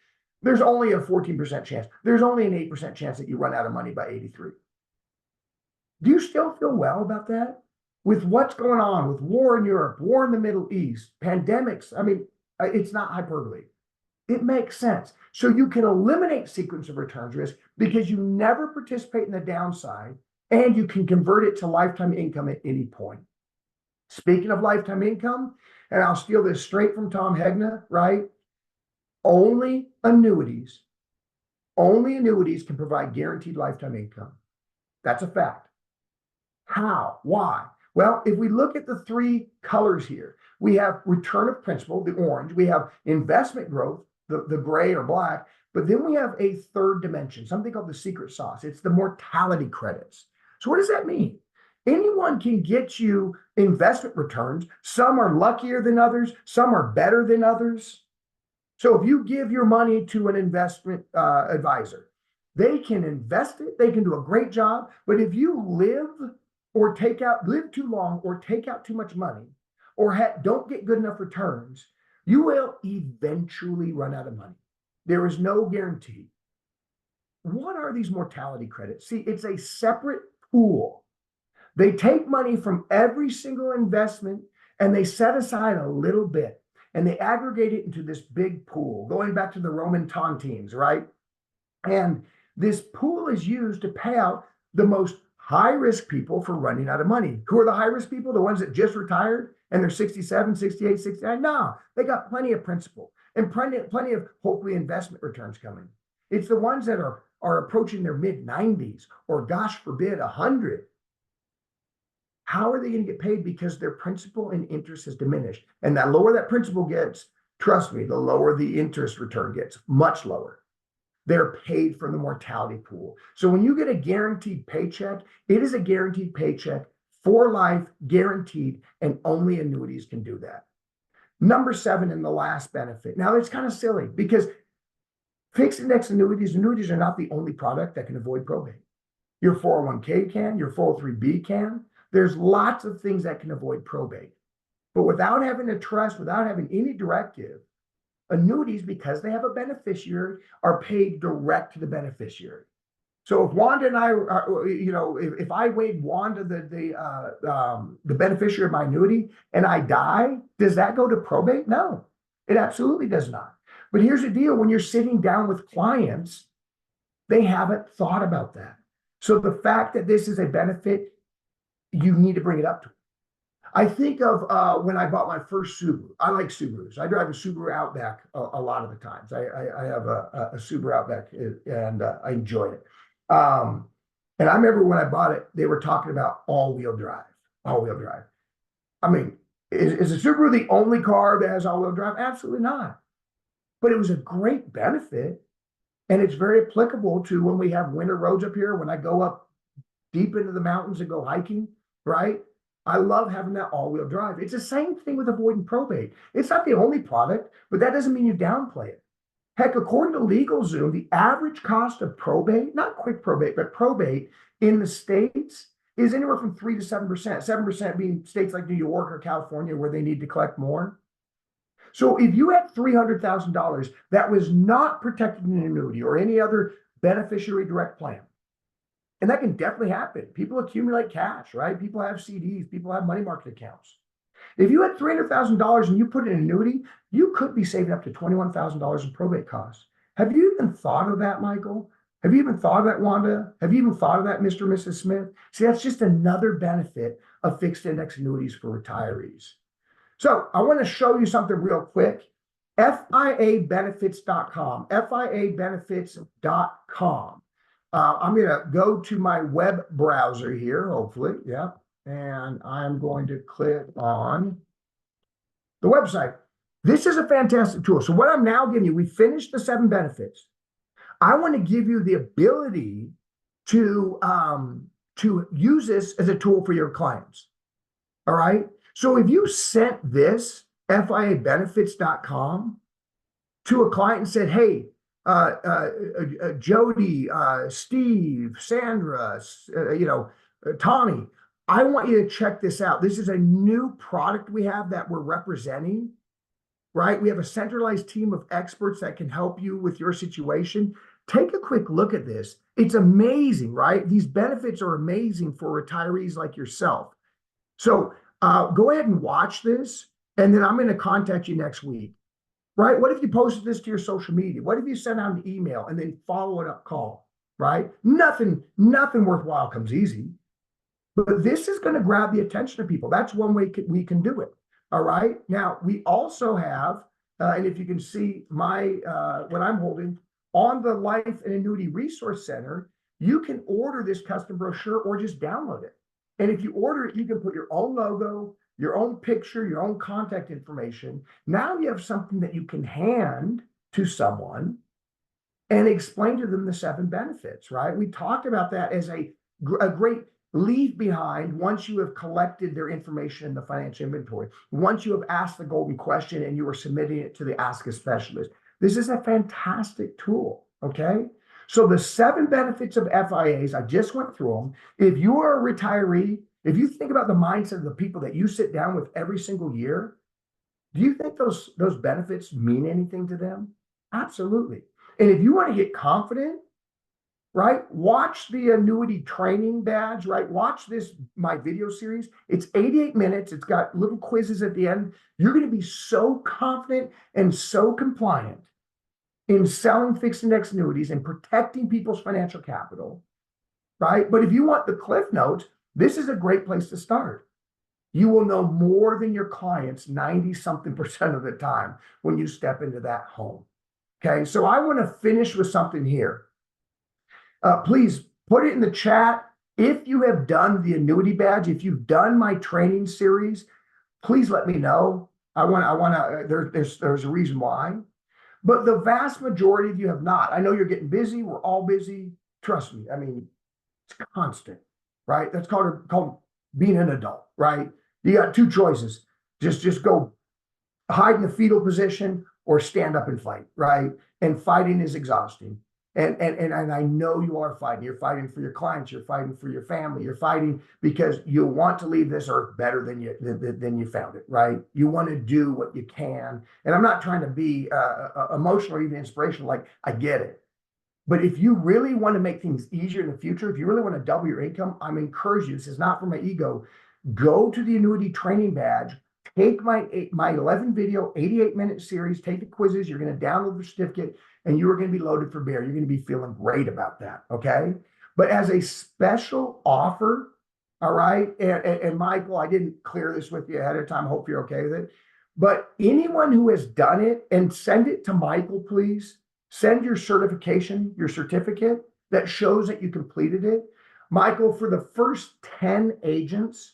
There's only a 14% chance. There's only an 8% chance that you run out of money by 83. Do you still feel well about that? With what's going on with war in Europe, war in the Middle East, pandemics, I mean, it's not hyperbole. It makes sense. So you can eliminate sequence of returns risk because you never participate in the downside, and you can convert it to lifetime income at any point. Speaking of lifetime income, and I'll steal this straight from Tom Hegna, right? Only annuities can provide guaranteed lifetime income. That's a fact. How? Why? Well, if we look at the 3 colors here, we have return of principal, the orange, we have investment growth, the gray or black, but then we have a third dimension, something called the secret sauce. It's the mortality credits. So what does that mean? Anyone can get you investment returns. Some are luckier than others. Some are better than others. So if you give your money to an investment advisor, they can invest it. They can do a great job. But if you live too long or take out too much money or don't get good enough returns, you will eventually run out of money. There is no guarantee. What are these mortality credits? See, it's a separate pool. They take money from every single investment and they set aside a little bit and they aggregate it into this big pool, going back to the Roman tontines, right? And this pool is used to pay out the most high-risk people for running out of money. Who are the high-risk people? The ones that just retired and they're 67, 68, 69? No, they got plenty of principal and plenty of hopefully investment returns coming. It's the ones that are approaching their mid-90s or, gosh forbid, 100. How are they going to get paid? Because their principal and interest has diminished. And the lower that principal gets, trust me, the lower the interest return gets, much lower. They're paid from the mortality pool. So when you get a guaranteed paycheck, it is a guaranteed paycheck for life, guaranteed, and only annuities can do that. Number 7, and the last benefit. Now, it's kind of silly because fixed index annuities are not the only product that can avoid probate. Your 401k can, your 403b can. There's lots of things that can avoid probate. But without having a trust, without having any directive, annuities, because they have a beneficiary, are paid direct to the beneficiary. So if Wanda and I are, if I made Wanda the beneficiary of my annuity and I die, does that go to probate? No, it absolutely does not. But here's the deal: when you're sitting down with clients, they haven't thought about that. So the fact that this is a benefit, you need to bring it up to them. I think of when I bought my first Subaru. I like Subarus. I drive a Subaru Outback a lot of the times. I have a Subaru Outback and I enjoy it. And I remember when I bought it, they were talking about all-wheel drive. I mean, Is a Subaru the only car that has all-wheel drive? Absolutely not. But it was a great benefit, and it's very applicable to when we have winter roads up here, when I go up deep into the mountains and go hiking, right? I love having that all-wheel drive. It's the same thing with avoiding probate. It's not the only product, but that doesn't mean you downplay it. Heck, according to LegalZoom, the average cost of probate, not quick probate, but probate in the States is anywhere from 3 to 7%. 7% being states like New York or California where they need to collect more. So if you had $300,000 that was not protected in an annuity or any other beneficiary direct plan, and that can definitely happen. People accumulate cash, right? People have CDs, people have money market accounts. If you had $300,000 and you put in an annuity, you could be saving up to $21,000 in probate costs. Have you even thought of that, Michael? Have you even thought of that, Wanda? Have you even thought of that, Mr. and Mrs. Smith? See, that's just another benefit of fixed index annuities for retirees. So I want to show you something real quick. FIAbenefits.com, FIAbenefits.com. I'm going to go to my web browser here, hopefully. Yeah. And I'm going to click on the website. This is a fantastic tool. So what I'm now giving you, we finished the 7 benefits. I want to give you the ability to use this as a tool for your clients. All right. So if you sent this FIAbenefits.com to a client and said, hey, Jody, Steve, Sandra, Tommy, I want you to check this out. This is a new product we have that we're representing, right? We have a centralized team of experts that can help you with your situation. Take a quick look at this. It's amazing, right? These benefits are amazing for retirees like yourself. So go ahead and watch this, and then I'm going to contact you next week, right? What if you posted this to your social media? What if you sent out an email and then follow it up call, right? Nothing worthwhile comes easy, but this is going to grab the attention of people. That's one way we can do it. All right. Now we also have, and if you can see my what I'm holding on the Life and Annuity Resource Center, you can order this custom brochure or just download it. And if you order it, you can put your own logo, your own picture, your own contact information. Now you have something that you can hand to someone and explain to them the 7 benefits, right? We talked about that as a great leave behind once you have collected their information in the financial inventory. Once you have asked the golden question and you are submitting it to the Ask a Specialist. This is a fantastic tool, okay? So the 7 benefits of FIAs, I just went through them. If you are a retiree, if you think about the mindset of the people that you sit down with every single year, do you think those benefits mean anything to them? Absolutely. And if you want to get confident, right, watch the annuity training badge, right? Watch my video series. It's 88 minutes. It's got little quizzes at the end. You're going to be so confident and so compliant in selling fixed index annuities and protecting people's financial capital, right? But if you want the cliff notes, this is a great place to start. You will know more than your clients 90-something% of the time when you step into that home. Okay, so I want to finish with something here. Please put it in the chat. If you have done the annuity badge, if you've done my training series, please let me know. There's a reason why. But the vast majority of you have not. I know you're getting busy. We're all busy. Trust me. I mean, it's constant, right? That's called being an adult, right? You got 2 choices. Just go hide in the fetal position or stand up and fight, right? And fighting is exhausting. And I know you are fighting. You're fighting for your clients. You're fighting for your family. You're fighting because you want to leave this earth better than you found it, right? You want to do what you can. And I'm not trying to be emotional or even inspirational. Like, I get it. But if you really want to make things easier in the future, if you really want to double your income, I'm encouraging you. This is not for my ego. Go to the annuity training badge. Take my 11 video, 88-minute series. Take the quizzes. You're going to download the certificate. And you are going to be loaded for bear. You're going to be feeling great about that, okay? But as a special offer, all right, and Michael, I didn't clear this with you ahead of time. Hope you're okay with it. But anyone who has done it, and send it to Michael, please. Send your certification, your certificate that shows that you completed it. Michael, for the first 10 agents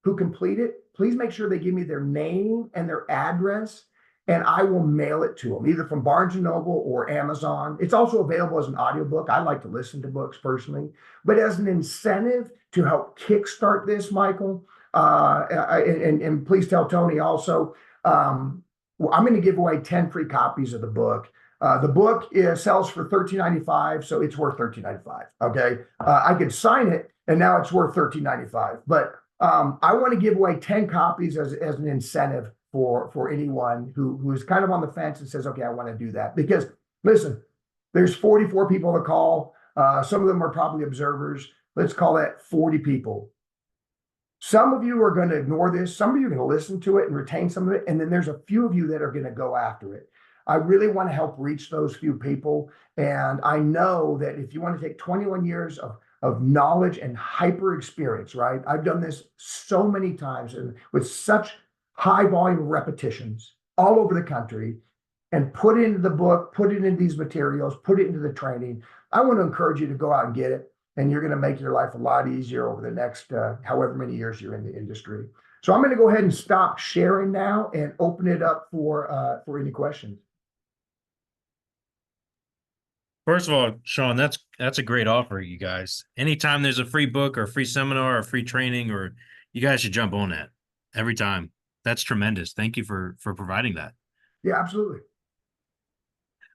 who complete it, please make sure they give me their name and their address, and I will mail it to them, either from Barnes and Noble or Amazon. It's also available as an audiobook. I like to listen to books personally, but as an incentive to help kickstart this, Michael, and please tell Tony also, well, I'm going to give away 10 free copies of the book. The book sells for $13.95, so it's worth $13.95. Okay, I could sign it, and now it's worth $13.95. But I want to give away 10 copies as an incentive for anyone who is kind of on the fence and says, okay, I want to do that. Because listen, there's 44 people to call. Some of them are probably observers. Let's call that 40 people. Some of you are going to ignore this. Some of you are going to listen to it and retain some of it. And then there's a few of you that are going to go after it. I really want to help reach those few people. And I know that if you want to take 21 years of knowledge and hyper experience, right? I've done this so many times and with such high volume of repetitions all over the country, and put it into the book, put it into these materials, put it into the training. I want to encourage you to go out and get it. And you're going to make your life a lot easier over the next however many years you're in the industry. So I'm going to go ahead and stop sharing now and open it up for any questions. First of all, Sean, that's a great offer, you guys. Anytime there's a free book or free seminar or free training, or you guys should jump on that every time. That's tremendous. Thank you for providing that. Yeah, absolutely.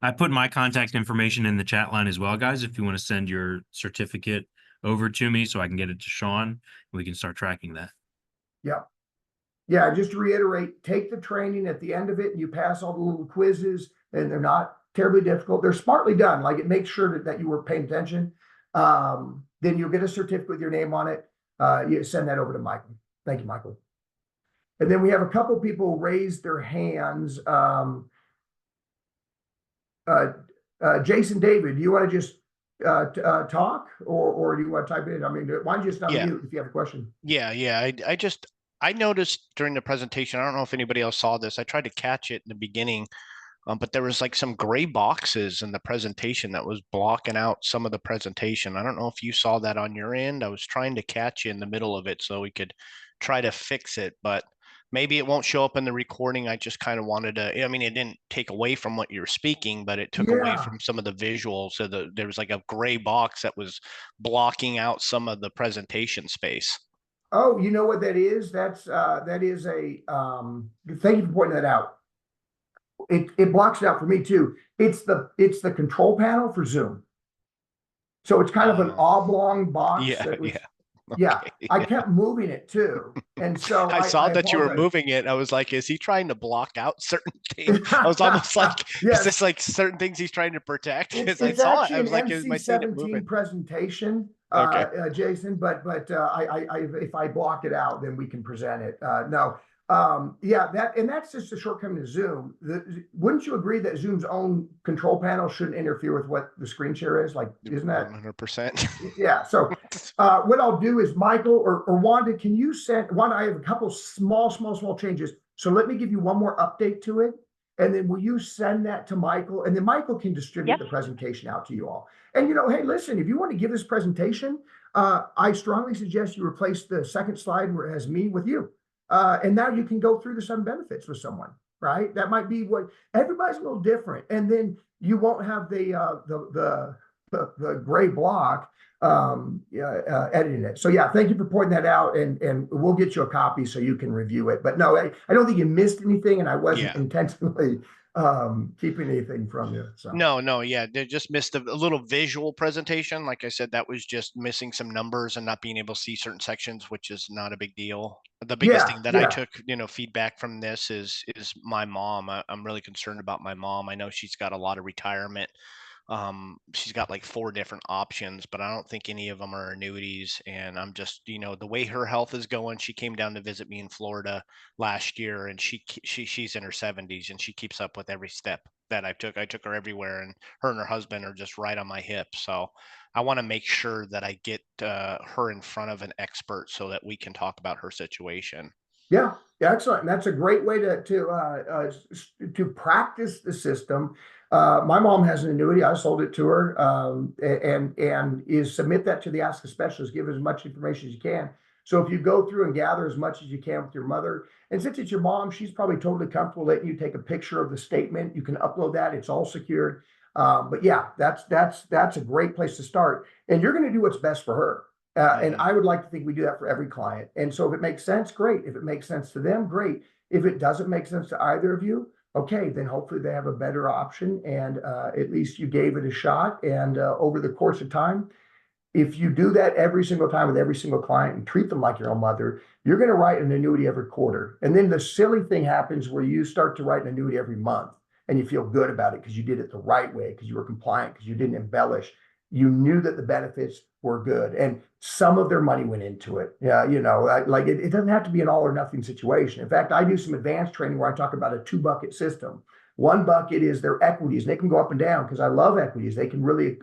I put my contact information in the chat line as well, guys, if you want to send your certificate over to me so I can get it to Sean and we can start tracking that. Yeah. Yeah, just to reiterate, take the training at the end of it and you pass all the little quizzes, and they're not terribly difficult. They're smartly done. Like, it makes sure that you were paying attention. Then you'll get a certificate with your name on it. You send that over to Michael. Thank you, Michael. And then we have a couple people raise their hands. Jason David, do you want to just talk, or do you want to type it in? I mean, why don't you just unmute if you have a question? Yeah. I noticed during the presentation, I don't know if anybody else saw this. I tried to catch it in the beginning, but there was like some gray boxes in the presentation that was blocking out some of the presentation. I don't know if you saw that on your end. I was trying to catch you in the middle of it so we could try to fix it, but maybe it won't show up in the recording. I just kind of wanted to, I mean, it didn't take away from what you were speaking, but it took away from some of the visuals. So there was like a gray box that was blocking out some of the presentation space. Oh, you know what that is? That is a, thank you for pointing that out. It blocks it out for me too. It's the control panel for Zoom. So it's kind of an oblong box. Yeah, I kept moving it too, and so I saw that you were moving it. I was like, is he trying to block out certain things? I was almost like, is this like certain things he's trying to protect? Because I saw it. I was like, is my MC17 presentation, Jason? But if I block it out, then we can present it. No. Yeah, that's just a shortcoming of Zoom. Wouldn't you agree that Zoom's own control panel shouldn't interfere with what the screen share is? Like, isn't that 100%? Yeah. So what I'll do is, Michael or Wanda, can you send Wanda? I have a couple small changes. So let me give you one more update to it, and then will you send that to Michael, and then Michael can distribute the presentation out to you all. And hey, listen, if you want to give this presentation, I strongly suggest you replace the second slide where it has me with you. And now you can go through the 7 benefits with someone, right? That might be what everybody's a little different, and then you won't have the gray block editing it. So yeah, thank you for pointing that out, and we'll get you a copy so you can review it. But no, I don't think you missed anything, and I wasn't intentionally keeping anything from you. So no, yeah, they just missed a little visual presentation. Like I said, that was just missing some numbers and not being able to see certain sections, which is not a big deal. The biggest thing that I took, feedback from this is my mom. I'm really concerned about my mom. I know she's got a lot of retirement. She's got like 4 different options, but I don't think any of them are annuities. And I'm just, the way her health is going, she came down to visit me in Florida last year, and she's in her 70s, and she keeps up with every step that I took. I took her everywhere, and her husband are just right on my hip. So I want to make sure that I get her in front of an expert so that we can talk about her situation. Yeah, excellent. And that's a great way to practice the system. My mom has an annuity. I sold it to her, and is submit that to the Ask a Specialist. Give as much information as you can. So if you go through and gather as much as you can with your mother, and since it's your mom, she's probably totally comfortable letting you take a picture of the statement. You can upload that. It's all secured. But yeah, that's a great place to start. And you're going to do what's best for her. And I would like to think we do that for every client. And so if it makes sense, great. If it makes sense to them, great. If it doesn't make sense to either of you, okay, then hopefully they have a better option. And at least you gave it a shot. And over the course of time, if you do that every single time with every single client and treat them like your own mother, you're going to write an annuity every quarter. And then the silly thing happens where you start to write an annuity every month and you feel good about it because you did it the right way, because you were compliant, because you didn't embellish. You knew that the benefits were good and some of their money went into it. Yeah, you know, like it doesn't have to be an all or nothing situation. In fact, I do some advanced training where I talk about a 2-bucket system. One bucket is their equities. They can go up and down because I love equities. They can really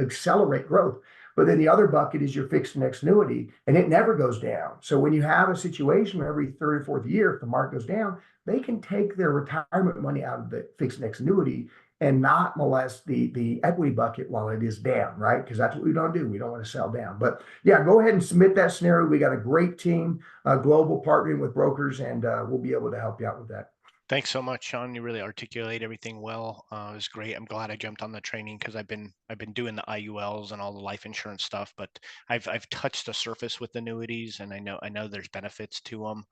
accelerate growth. But then the other bucket is your fixed index annuity, and it never goes down. So when you have a situation where every third or fourth year, if the market goes down, they can take their retirement money out of the fixed index annuity and not molest the equity bucket while it is down, right? Because that's what we don't do. We don't want to sell down. But yeah, go ahead and submit that scenario. We got a great team, global partnering with brokers, and we'll be able to help you out with that. Thanks so much, Sean. You really articulate everything well. It was great. I'm glad I jumped on the training because I've been doing the IULs and all the life insurance stuff, but I've touched the surface with annuities, and I know there's benefits to them.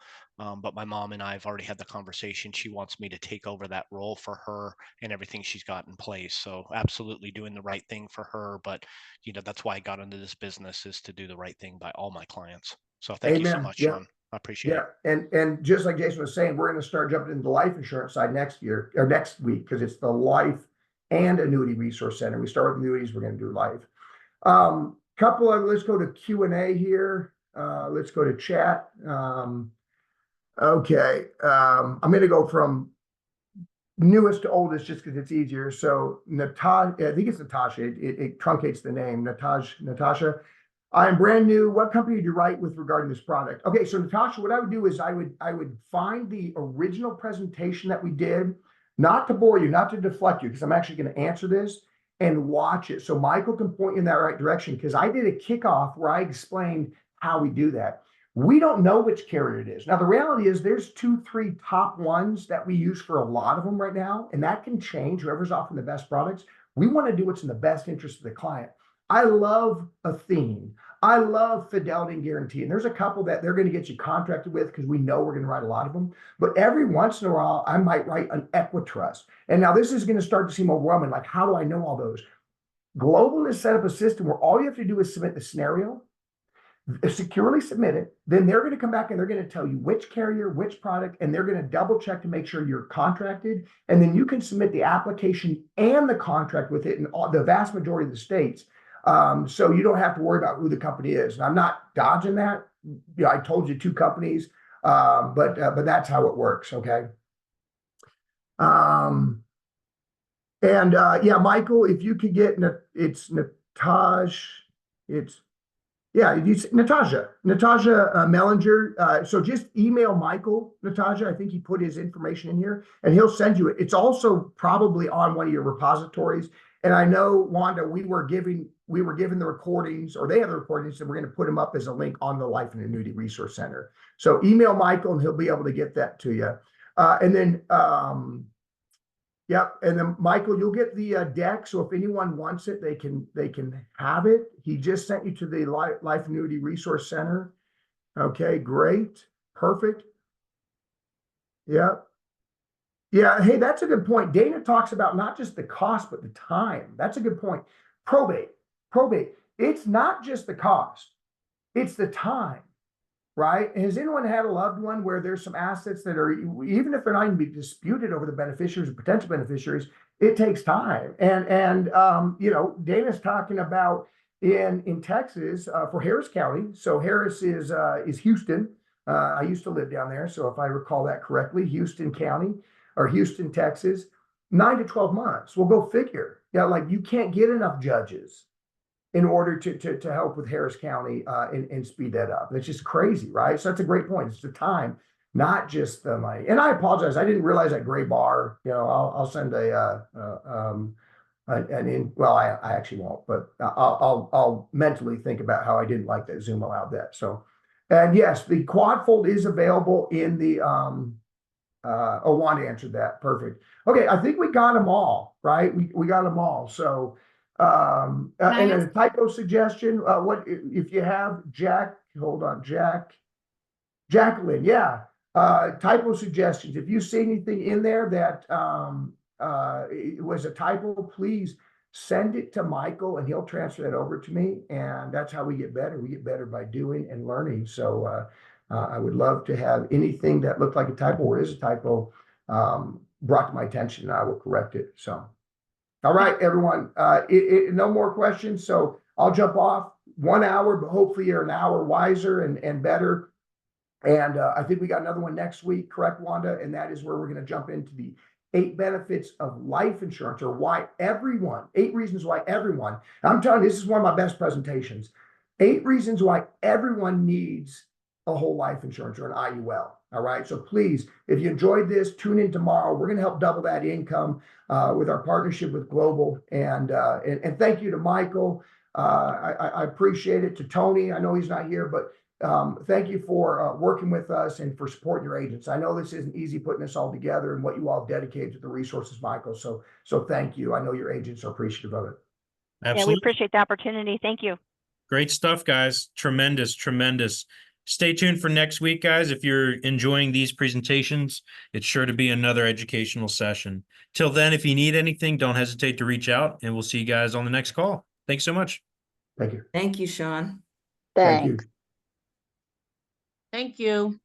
But my mom and I have already had the conversation. She wants me to take over that role for her and everything she's got in place. So absolutely doing the right thing for her. But that's why I got into this business, is to do the right thing by all my clients. So thank you so Amen. much, Yeah. Sean. I appreciate it. Yeah, and just like Jason was saying, we're going to start jumping into the life insurance side next year or next week because it's the life and annuity resource center. We start with annuities, we're going to do life. Let's go to Q&A here. Let's go to chat. Okay, I'm going to go from newest to oldest just because it's easier. So Natasha, I think it's Natasha. It truncates the name. Natasha. I'm brand new. What company did you write with regarding this product? Okay, so Natasha, what I would do is I would find the original presentation that we did, not to bore you, not to deflect you, because I'm actually going to answer this, and watch it. So Michael can point you in that right direction, because I did a kickoff where I explained how we do that. We don't know which carrier it is. Now, the reality is there's 2, 3 top ones that we use for a lot of them right now, and that can change, whoever's offering the best products. We want to do what's in the best interest of the client. I love Athene. I love Fidelity and Guarantee. And there's a couple that they're going to get you contracted with because we know we're going to write a lot of them. But every once in a while, I might write an Equitrust. And now this is going to start to seem overwhelming. Like, how do I know all those? Global has set up a system where all you have to do is submit the scenario, securely submit it. Then they're going to come back and they're going to tell you which carrier, which product, and they're going to double check to make sure you're contracted. And then you can submit the application and the contract with it in the vast majority of the states. So you don't have to worry about who the company is. And I'm not dodging that. I told you 2 companies, but that's how it works. Okay. Yeah, Michael, if you could get it's Natasha, Natasha Mellinger. So just email Michael, Natasha. I think he put his information in here and he'll send you it. It's also probably on one of your repositories. And I know, Wanda, we were given the recordings, or they have the recordings, and we're going to put them up as a link on the Life and Annuity Resource Center. So email Michael and he'll be able to get that to you. And then Michael, you'll get the deck. So if anyone wants it, they can have it. He just sent you to the Life Annuity Resource Center. Okay, great. Perfect. Yep. Yeah, hey, that's a good point. Dana talks about not just the cost, but the time. That's a good point. Probate. It's not just the cost, it's the time, right? Has anyone had a loved one where there's some assets that are, even if they're not even be disputed over the beneficiaries or potential beneficiaries, it takes time. And Dana's talking about in Texas for Harris County. So Harris is Houston. I used to live down there. So if I recall that correctly, Houston County, or Houston, Texas, 9 to 12 months. Well, go figure. Yeah, like you can't get enough judges in order to help with Harris County and speed that up. It's just crazy, right? So that's a great point. It's the time, not just the money. And I apologize. I didn't realize that gray bar. I'll send I actually won't, but I'll mentally think about how I didn't like that Zoom allowed that. So And yes, the quadfold is available in the, Wanda answered that. Perfect. Okay, I think we got them all, right? We got them all. So, and a typo suggestion, what, if you have hold on, Jacqueline, yeah. Typo suggestions. If you see anything in there that, it was a typo, please send it to Michael and he'll transfer that over to me. And that's how we get better. We get better by doing and learning. So, I would love to have anything that looked like a typo or is a typo, brought to my attention, and I will correct it. So, all right, everyone, no more questions. So I'll jump off 1 hour, but hopefully you're an hour wiser and better. And I think we got another one next week, correct, Wanda? And that is where we're going to jump into the 8 benefits of life insurance, or why everyone, 8 reasons why everyone, I'm telling you, this is one of my best presentations. 8 reasons why everyone needs a whole life insurance or an IUL. All right. So please, if you enjoyed this, tune in tomorrow. We're going to help double that income with our partnership with Global. And thank you to Michael. I appreciate it. To Tony, I know he's not here, but thank you for working with us and for supporting your agents. I know this isn't easy putting this all together and what you all dedicated to the resources, Michael. So thank you. I know your agents are appreciative of it. Yeah, we appreciate the opportunity. Thank you. Great stuff, guys. Tremendous, tremendous. Stay tuned for next week, guys. If you're enjoying these presentations, it's sure to be another educational session. Till then, if you need anything, don't hesitate to reach out, and we'll see you guys on the next call. Thanks so much. Thank you. Thank you, Sean. Thank you. Thank you.